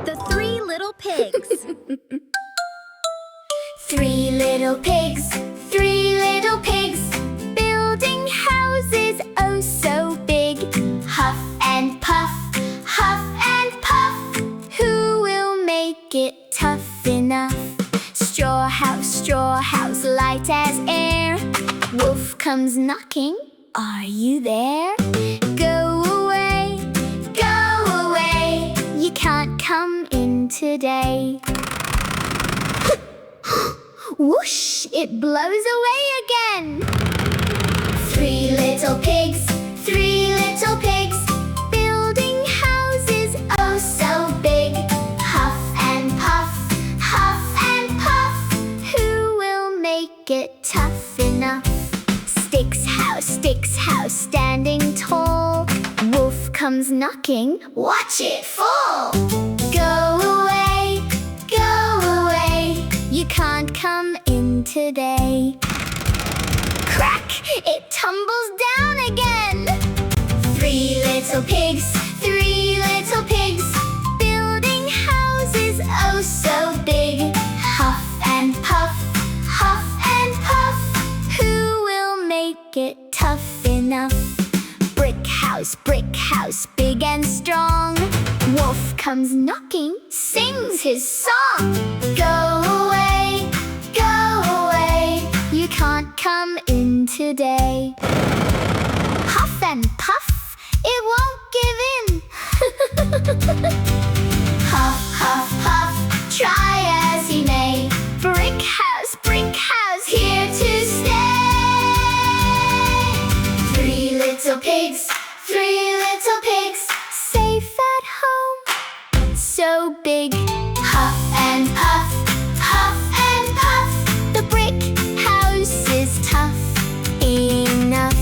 The Three Little Pigs. Three little pigs, building houses oh so big. Huff and puff, who will make it tough enough? Straw house, light as air. Wolf comes knocking, are you there? Go away, you can't come in today. Whoosh! It blows away again. Three little pigs, building houses oh so big. Huff and puff, who will make it tough enough? Sticks house, standing tall. Wolf comes knocking, watch it fall. Go away, you can't come in today. Crack! It tumbles down again. Three little pigs, building houses oh so big. Huff and puff, who will make it tough enough? Brick house, big and strong. Wolf comes knocking, sings his song. Go away, you can't come in today. Huff and puff, it won't give in. Huff, try as he may. Brick house, here to stay. Three little pigs, safe at home, so big. Huff and puff, the brick house is tough enough.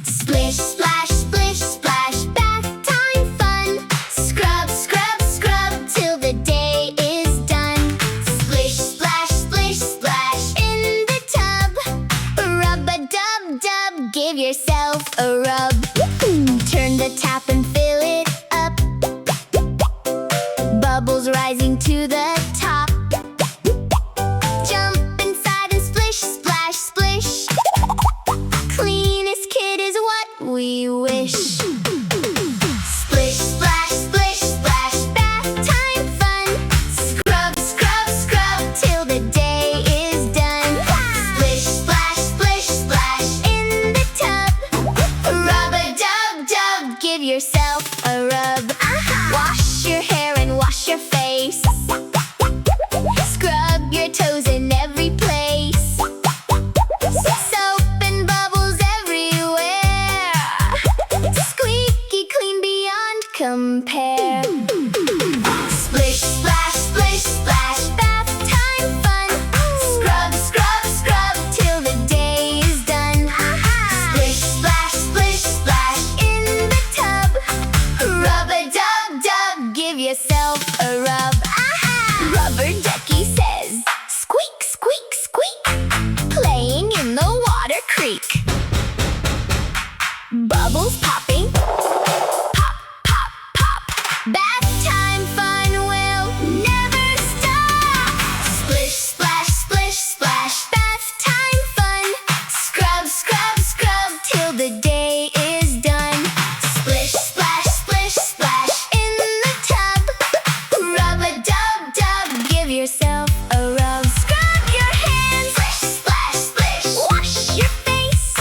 Splish, splash, bath time fun. Scrub, till the day is done. Splish, splash, in the tub. Rub-a-dub-dub, give yourself a rub. Turn the tap and fill it up. Bubbles rising to the top. Jump inside and splish, splish. Cleanest kid is what we wish. Splish, splash, bath time fun. Scrub, till the day is done. Splish, splash, in the tub. Rub-a-dub-dub, give yourself a rub. Wash your hair and wash your face. Scrub your toes in every place. Soap and bubbles everywhere. Squeaky clean beyond compare. Splish, splash, bath time fun. Scrub, till the day is done. Splish, splash, in the tub. Rub-a-dub-dub, give yourself a rub. Rubber ducky says, squeak, squeak, playing in the water creek. Bubbles popping, pop, bath time fun will never stop. Splish, splash, bath time fun. Scrub, till the day is done. Splish, splash, in the tub. Rub-a-dub-dub, give yourself a rub. Scrub your hands, splish, wash your face.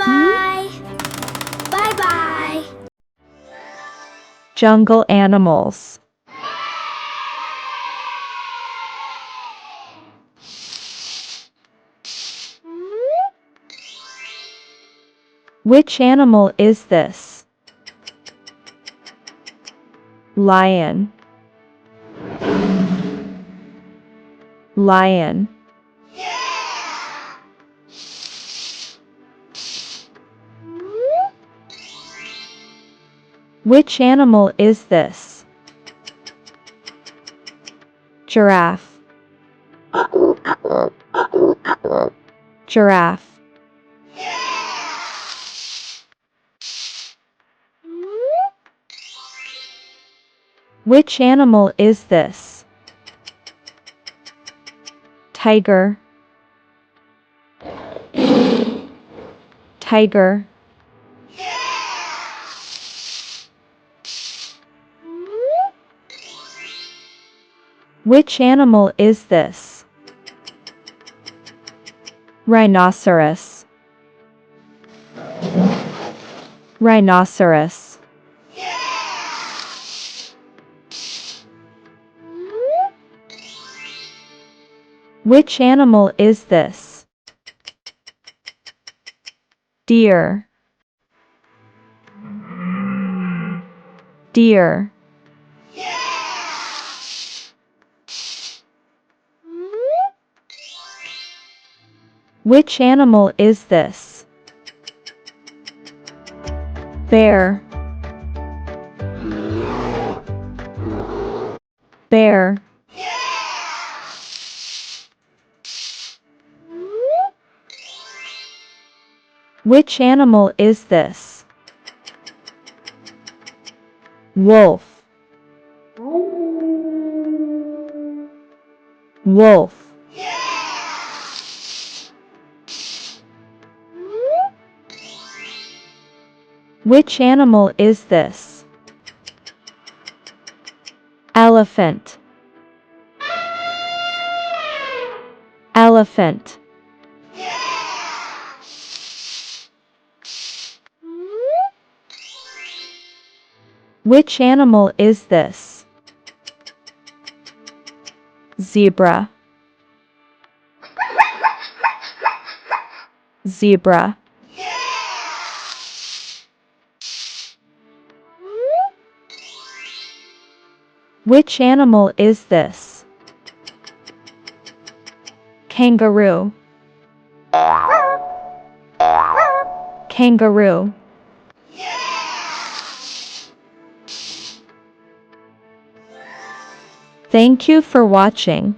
Bye-bye. Bye-bye. Jungle animals. Which animal is this? Lion. Lion. Which animal is this? Giraffe. Giraffe. Which animal is this? Tiger. Tiger. Which animal is this? Rhinoceros. Rhinoceros. Which animal is this? Deer. Deer. Which animal is this? Bear. Bear. Which animal is this? Wolf. Wolf. Which animal is this? Elephant. Elephant. Which animal is this? Zebra. Zebra. Which animal is this? Kangaroo. Kangaroo. Thank you for watching.